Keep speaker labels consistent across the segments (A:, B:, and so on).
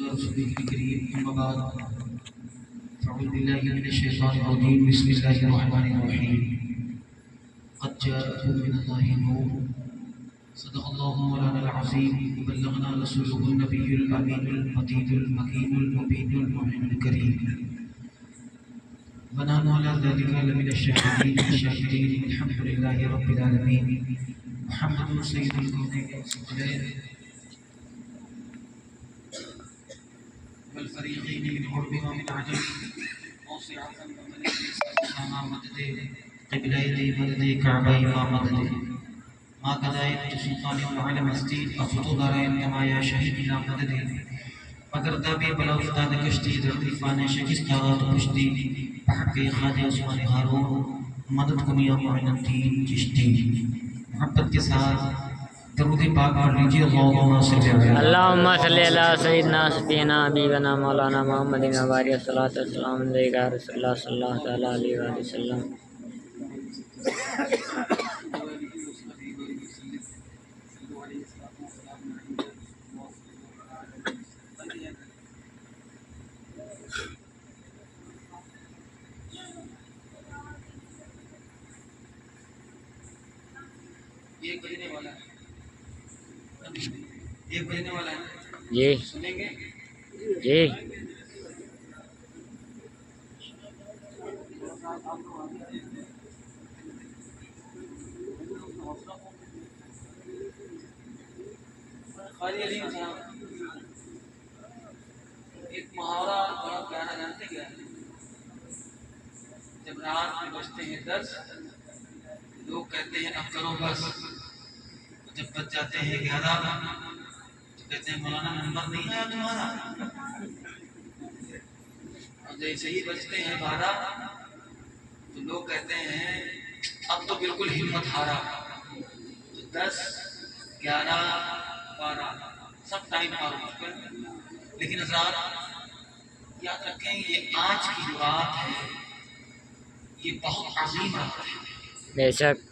A: رسوله الكريم أما بعد فأعوذ بالله من الشيطان الرجيم بسم الله الرحمن الرحيم قد جاءكم من الله نور صدق الله مولانا العظيم وبلغنا رسوله النبي الأمين المجيد المكين المبين المعين الكريم ونحن على ذلك لمن الشاهدين الشاكرين الحمد لله رب العالمين محمد سيد الكونين والثقلين والفريقين من قرب ومن عجم موسعة وملك سلام مدد قبلين مدد كعبين ومدد ما قضيت سلطان وعلم استید افطو دارین کما یا شہید لا مدد مگر دابی بلا افتاد کشتی در طیفان شکست آغات کشتی بحق خواجہ عثمان ہارون مدد کنیا معین الدین چشتی محبت کے ساتھ درود پاک پڑھ لیجیے اللہم صلی علی
B: سیدنا سیدنا حبیبنا مولانا محمد وعلیہ الصلوۃ والسلام علیہ رسول اللہ صلی اللہ تعالی علیہ وآلہ وسلم.
A: ایک بجنے والا ہے
B: جی
A: سنیں گے
B: جی
A: خالی علی صاحب ایک محاورہ بڑا پیارا جانتے کیا ہے؟ جب رات میں بجتے ہیں 10 لوگ کہتے ہیں اب کرو بس، جب بچ جاتے ہیں 11 تو کہتے ہیں مولانا نمبر نہیں آیا تمہارا، اور جیسے ہی بجتے ہیں 12 تو لوگ کہتے ہیں اب تو بالکل ہمت ہارا. تو 10 11 12 سب ٹائم پار ہو چکے. لیکن حضرات یاد رکھیں یہ آج کی جو رات ہے یہ بہت عظیم رات ہے.
B: بے شک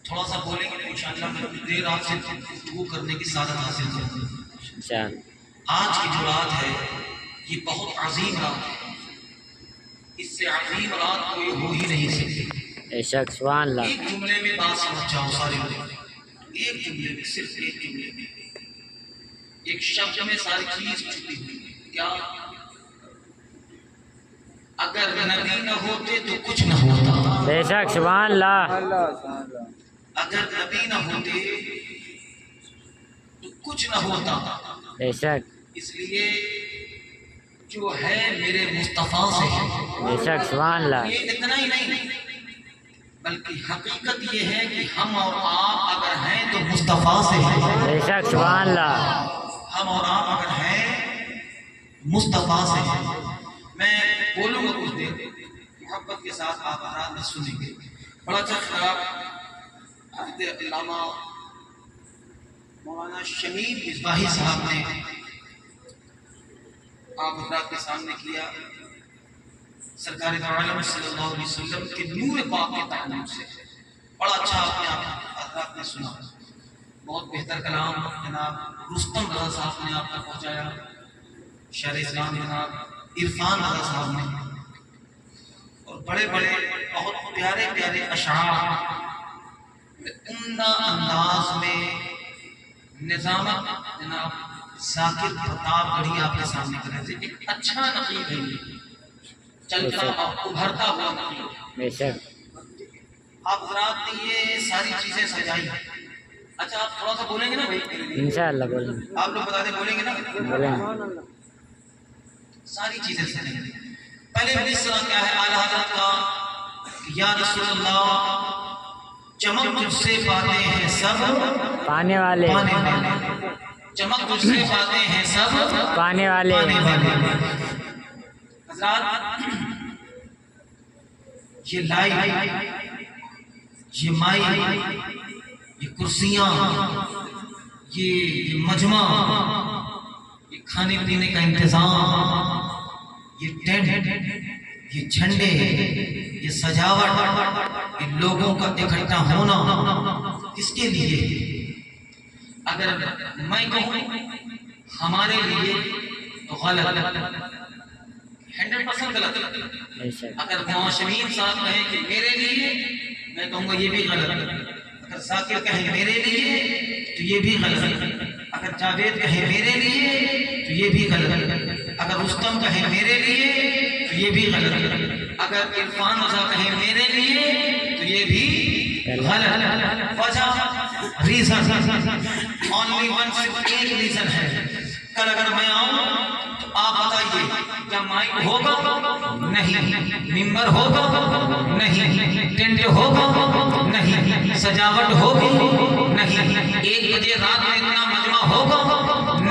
A: تھوڑا سا بولیں گے انشاءاللہ میں دیر آپ سے گفتگو کرنے کی سعادت حاصل کروں. آج کی جو رات ہے یہ بہت عظیم رات ہے، اس سے عظیم رات کوئی ہو ہی نہیں سکتی.
B: بے شک سبحان اللہ.
A: ایک جملے میں بات سمجھ جاؤ سارے لوگ، ایک جملے میں، صرف ایک جملے میں، ایک شبد میں ساری چیز چھپی ہوئی ہے. کیا؟ اگر نبی نہ ہوتے تو کچھ نہ ہوتا.
B: بے شک سبحان اللہ.
A: اگر نبی نہ ہوتے تو کچھ نہ ہوتا.
B: بے شک
A: اس لیے جو ہے میرے مصطفیٰ سے ہے.
B: بے شک سبحان اللہ.
A: یہ اتنا ہی نہیں بلکہ حقیقت یہ ہے کہ ہم اور آپ اگر ہیں تو مصطفیٰ سے ہیں.
B: بے شک سبحان اللہ.
A: ہم اور آپ اگر ہیں مصطفیٰ سے ہیں. میں بولوں گا کچھ دیر، محبت کے ساتھ آپ آرام میں سنیں گے. بڑا اچھا خراب حضرت علامہ مولانا شمیم مصباحی صاحب نے آپ حضرات کے سامنے کیا سرکار دو عالم صلی اللہ علیہ وسلم کے نور پاک کے تعلق سے. بڑا اچھا آپ نے حضرات نے سنا. بہت بہتر کلام جناب رستم رضا صاحب نے آپ تک پہنچایا. شہر اسلام جناب عرفان رضا صاحب نے، اور بڑے بڑے بہت پیارے پیارے اشعار عمدہ انداز میں نظامت جناب ذاکر پرتاپ گڑھی آپ کے سامنے کر رہے تھے. ایک اچھا نقیب ہے، چلتا اور ابھرتا ہوا نقیب.
B: بے شک
A: آپ حضرات نے یہ ساری چیزیں سجائی. اچھا آپ تھوڑا سا بولیں گے نا بھائی؟
B: انشاءاللہ بولیں گے.
A: آپ لوگ بتا دیں بولیں گے نا؟
B: بولیں.
A: ساری چیزیں سجائی. پہلے حدیث سلام کیا ہے اعلیٰ حضرت کا؟ یا رسول اللہ چمک تجھ سے پاتے ہیں سب
B: پانے والے،
A: چمک تجھ سے پاتے ہیں سب
B: پانے والے.
A: حضرات یہ لائی، یہ مائی، یہ کرسیاں، یہ مجمع، یہ کھانے پینے کا انتظام، یہ ٹینٹ، یہ جھنڈے، یہ سجاوٹ، یہ لوگوں کا اکٹھا ہونا کس کے لیے؟ اگر میں کہوں ہمارے لیے تو غلط 100% غلط.
B: بے شک
A: اگر معاشرین صاحب کہیں کہ میرے لیے، میں کہوں گا یہ بھی غلط. اگر ذاکر کہیں میرے لیے تو یہ بھی غلط. اگر جاوید کہیں میرے لیے تو یہ بھی غلط. اگر رستم کہیں میرے لیے تو یہ بھی غلط. اگر عرفان رضا کہیں میرے لیے تو یہ بھی غلط. وجہ ریزن اونلی ون، صرف ایک ریزن ہے. کل اگر میں آؤں تو آپ بتائیے کیا مائک ہوگا؟ نہیں. ممبر ہوگا؟ نہیں. ٹینٹ ہوگا؟ نہیں. سجاوٹ ہوگی؟ نہیں. 1 بجے رات میں اتنا مجمع ہوگا؟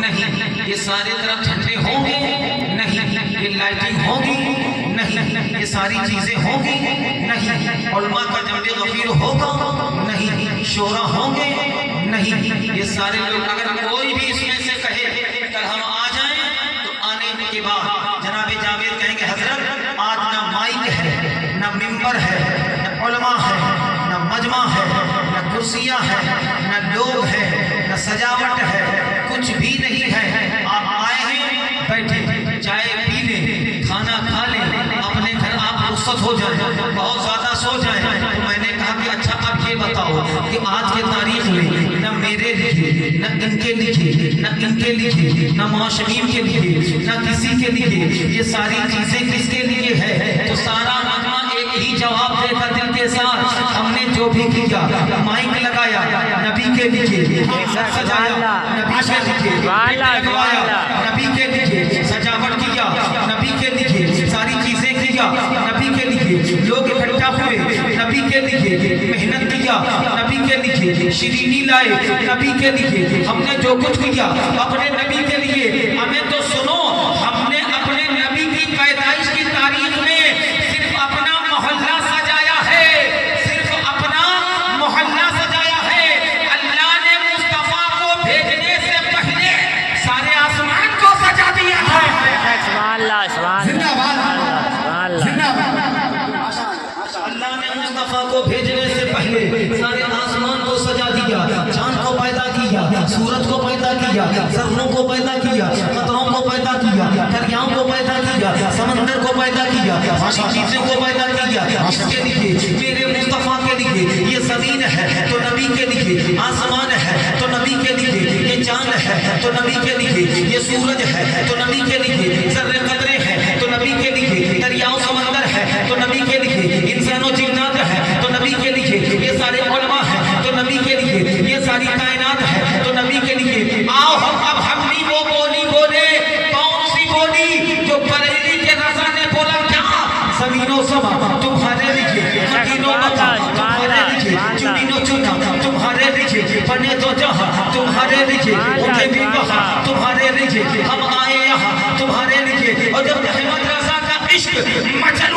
A: نہیں. یہ سارے طرف جھنڈے ہوں گے؟ نہیں. یہ لائٹنگ ہوگی؟ نہیں. یہ ساری چیزیں ہوں گی؟ نہیں. علماء کا جمع غفیر ہوگا؟ نہیں. شورا ہوں گے؟ نہیں. یہ سارے لوگ اگر کوئی بھی اس میں سے کہے کل ہم آ جائیں تو آنے کے بعد جناب جاوید کہیں گے حضرت آج نہ مائک ہے، نہ ممبر ہے، نہ علماء ہے، نہ مجمع ہے، نہ کرسیاں ہے، نہ لوگ ہے، نہ سجاوٹ ہے، کچھ بھی نہیں ہے. آپ آئے ہیں، بیٹھے چائے پی لیں، کھانا کھا لیں، اپنے گھر آپ رخصت ہو جائیں، بہت زیادہ سو جائیں. تو میں نے کہا کہ اچھا اب یہ بتاؤ کہ آج کے تاریخ میں نہ میرے لکھے، نہ ان کے لکھے، نہ ان کے لکھے، نہ معاشرین کے لکھے، نہ کسی کے لکھے، یہ ساری چیزیں کس کے لیے ہے؟ تو سارا مجمع ایک ہی جواب دے گا دل کے ساتھ. ہم نے جو بھی کیا، مائک لگایا نبی کے لیے، سجایا نبی کے لیے، لگوایا نبی کے لیے، سجاوٹ کیا نبی کے لیے، ساری چیزیں کیا نبی کے لیے، لوگ اکٹھا ہوئے نبی کے لیے، محنت کیا نبی کے لیے، شیرینی لائے نبی کے لیے. ہم نے جو کچھ کیا اپنے نبی کے لیے. ہمیں تو سنو، ہم نے اپنے نبی کی پیدائش کی تاریخ میں صرف اپنا محلہ سجایا ہے، صرف اپنا محلہ سجایا ہے. اللہ نے مصطفیٰ کو بھیجنے سے پہلے سارے آسمان کو سجا دیا ہے.
B: سبحان اللہ سبحان اللہ سبحان اللہ.
A: اللہ نے مصطفیٰ کو بھیجنے سے پہلے سارے آسمان کو سجا دیا، چاند کو پیدا کیا، سورج کو پیدا کیا، ذروں کو پیدا کیا، قطروں کو پیدا کیا، دریاؤں کو پیدا کیا، سمندر کو پیدا کیا، ساری چیزوں کو پیدا کیا. اس کے لیے میرے مصطفیٰ کے لیے یہ زمین ہے تو نبی کے لیے، آسمان ہے تو نبی کے لیے، یہ چاند ہے تو نبی کے لیے، یہ سورج ہے تو نبی کے لیے، ذرے قطرے ہیں تو نبی کے لیے، دریاؤں سمندر ہے تو نبی کے لیے، انسان و جنات ہے تو نبی کے لیے، یہ سارے علماء ہیں تو نبی کے لیے، یہ ساری کائنات ہے تو نبی کے لیے. آؤ اب ہم بھی وہ بولی بولے. کون سی بولی؟ جو بریلی کے رضا نے بولا کیا؟ زمین و سما تمہارے لیے، مدین و مکہ تمہارے لیے، چنین و چنا تمہارے لیے، بنے تو جہاں تمہارے لیے، اٹھے بھی وہاں تمہارے لیے، ہم آئے یہاں تمہارے لیے. اور جب احمد رضا کا عشق مچل